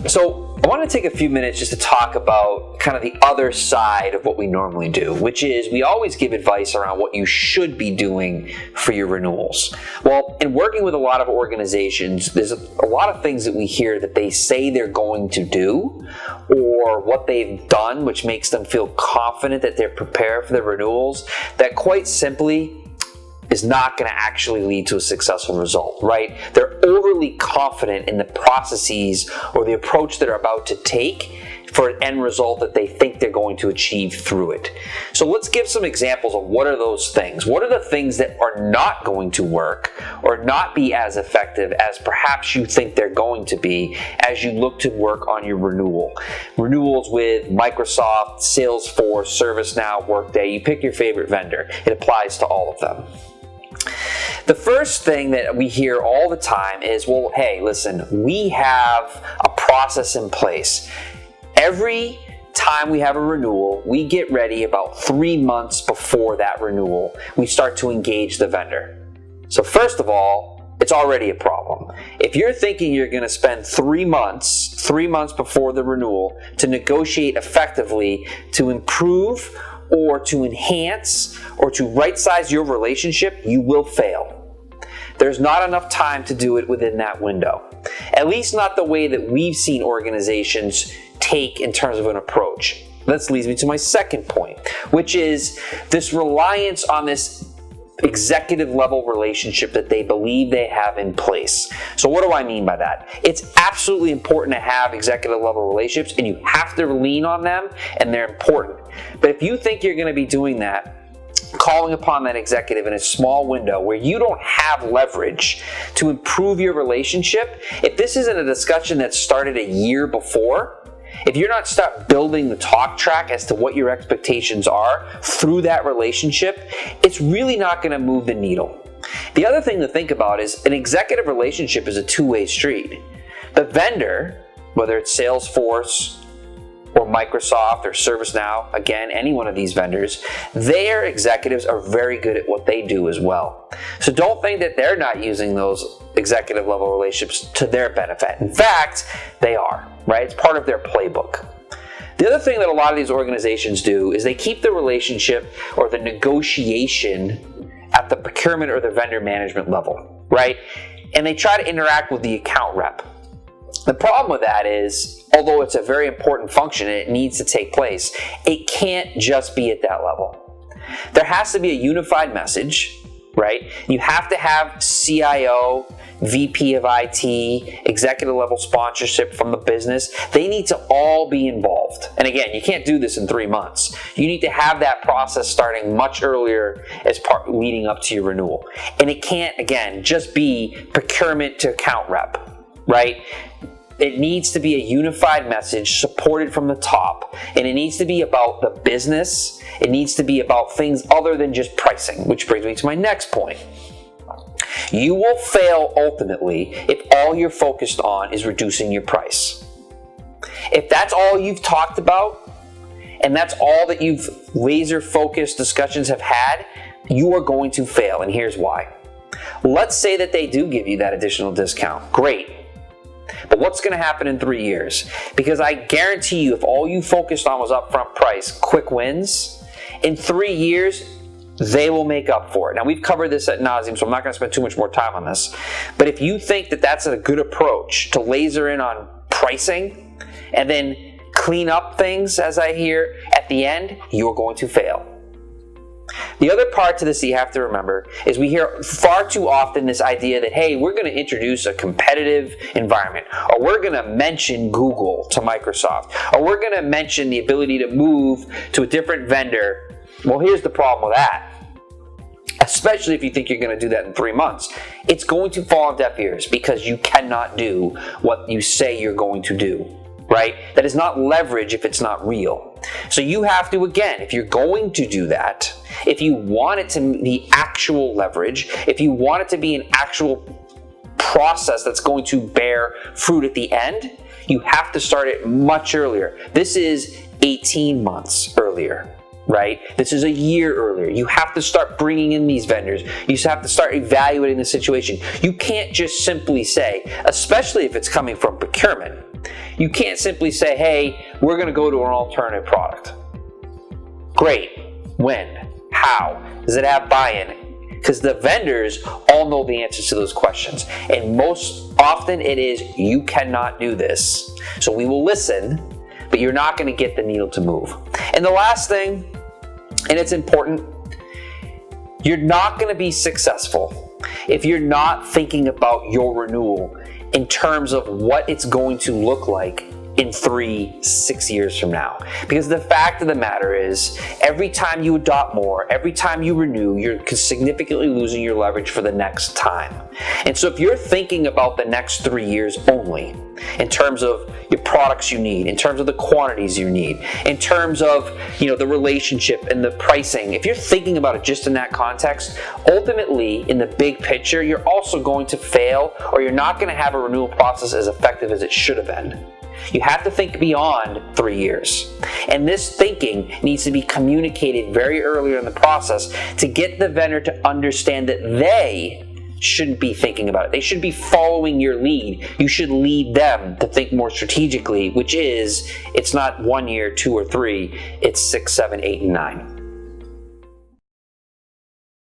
So I want to take a few minutes just to talk about kind of the other side of what we normally do, which is we always give advice around what you should be doing for your renewals. Well, in working with a lot of organizations, there's a lot of things that we hear that they say they're going to do or what they've done, which makes them feel confident that they're prepared for the renewals, that quite simply is not going to actually lead to a successful result, right? They're overly confident in the processes or the approach they're about to take for an end result that they think they're going to achieve through it. So let's give some examples of what are those things. What are the things that are not going to work or not be as effective as perhaps you think they're going to be as you look to work on your renewal? Renewals with Microsoft, Salesforce, ServiceNow, Workday, you pick your favorite vendor. It applies to all of them. The first thing that we hear all the time is, well, hey, listen, we have a process in place. Every time we have a renewal, we get ready about 3 months before that renewal. We start to engage the vendor. So first of all, it's already a problem. If you're thinking you're going to spend 3 months before the renewal to negotiate effectively to improve or to enhance or to right-size your relationship, you will fail. There's not enough time to do it within that window. At least not the way that we've seen organizations take in terms of an approach. This leads me to my second point, which is this reliance on this executive level relationship that they believe they have in place. So what do I mean by that? It's absolutely important to have executive level relationships, and you have to lean on them, and they're important. But if you think you're going to be doing that, calling upon that executive in a small window where you don't have leverage to improve your relationship, if this isn't a discussion that started a year before, if you're not start building the talk track as to what your expectations are through that relationship, it's really not going to move the needle. The other thing to think about is an executive relationship is a two-way street. The vendor, whether it's Salesforce or Microsoft or ServiceNow, again, any one of these vendors, their executives are very good at what they do as well. So don't think that they're not using those executive level relationships to their benefit. In fact, they are, right? It's part of their playbook. The other thing that a lot of these organizations do is they keep the relationship or the negotiation at the procurement or the vendor management level, right? And they try to interact with the account rep. The problem with that is, although it's a very important function and it needs to take place, it can't just be at that level. There has to be a unified message, right? You have to have CIO, VP of IT, executive level sponsorship from the business. They need to all be involved. And again, you can't do this in 3 months. You need to have that process starting much earlier as part leading up to your renewal. And it can't, again, just be procurement to account rep, right? It needs to be a unified message supported from the top, and it needs to be about the business. It needs to be about things other than just pricing, which brings me to my next point. You will fail ultimately if all you're focused on is reducing your price. If that's all you've talked about, and that's all that you've laser-focused discussions have had, you are going to fail, and here's why. Let's say that they do give you that additional discount. Great. But what's going to happen in 3 years? Because I guarantee you, if all you focused on was upfront price, quick wins, in 3 years, they will make up for it. Now, we've covered this ad nauseum, so I'm not going to spend too much more time on this. But if you think that that's a good approach to laser in on pricing and then clean up things, as I hear, at the end, you're going to fail. The other part to this that you have to remember is we hear far too often this idea that, hey, we're going to introduce a competitive environment, or we're going to mention Google to Microsoft, or we're going to mention the ability to move to a different vendor. Well, here's the problem with that. Especially if you think you're going to do that in 3 months. It's going to fall on deaf ears because you cannot do what you say you're going to do. Right? That is not leverage if it's not real. So you have to, again, if you're going to do that, if you want it to be actual leverage, if you want it to be an actual process that's going to bear fruit at the end, you have to start it much earlier. This is 18 months earlier. Right? This is a year earlier. You have to start bringing in these vendors. You have to start evaluating the situation. You can't just simply say, especially if it's coming from procurement, You can't simply say, hey, we're going to go to an alternative product. Great. When? How? Does it have buy-in? Because the vendors all know the answers to those questions. And most often it is, you cannot do this. So we will listen, but you're not going to get the needle to move. And the last thing, and it's important, you're not going to be successful if you're not thinking about your renewal in terms of what it's going to look like in 3-6 years from now. Because the fact of the matter is, every time you adopt more, every time you renew, you're significantly losing your leverage for the next time. And so if you're thinking about the next 3 years only, in terms of your products you need, in terms of the quantities you need, in terms of the relationship and the pricing, if you're thinking about it just in that context, ultimately in the big picture, you're also going to fail, or you're not going to have a renewal process as effective as it should have been. You have to think beyond 3 years. And this thinking needs to be communicated very early in the process to get the vendor to understand that they shouldn't be thinking about it. They should be following your lead. You should lead them to think more strategically, which is, it's not 1 year, 2 or 3, it's 6, 7, 8, and 9.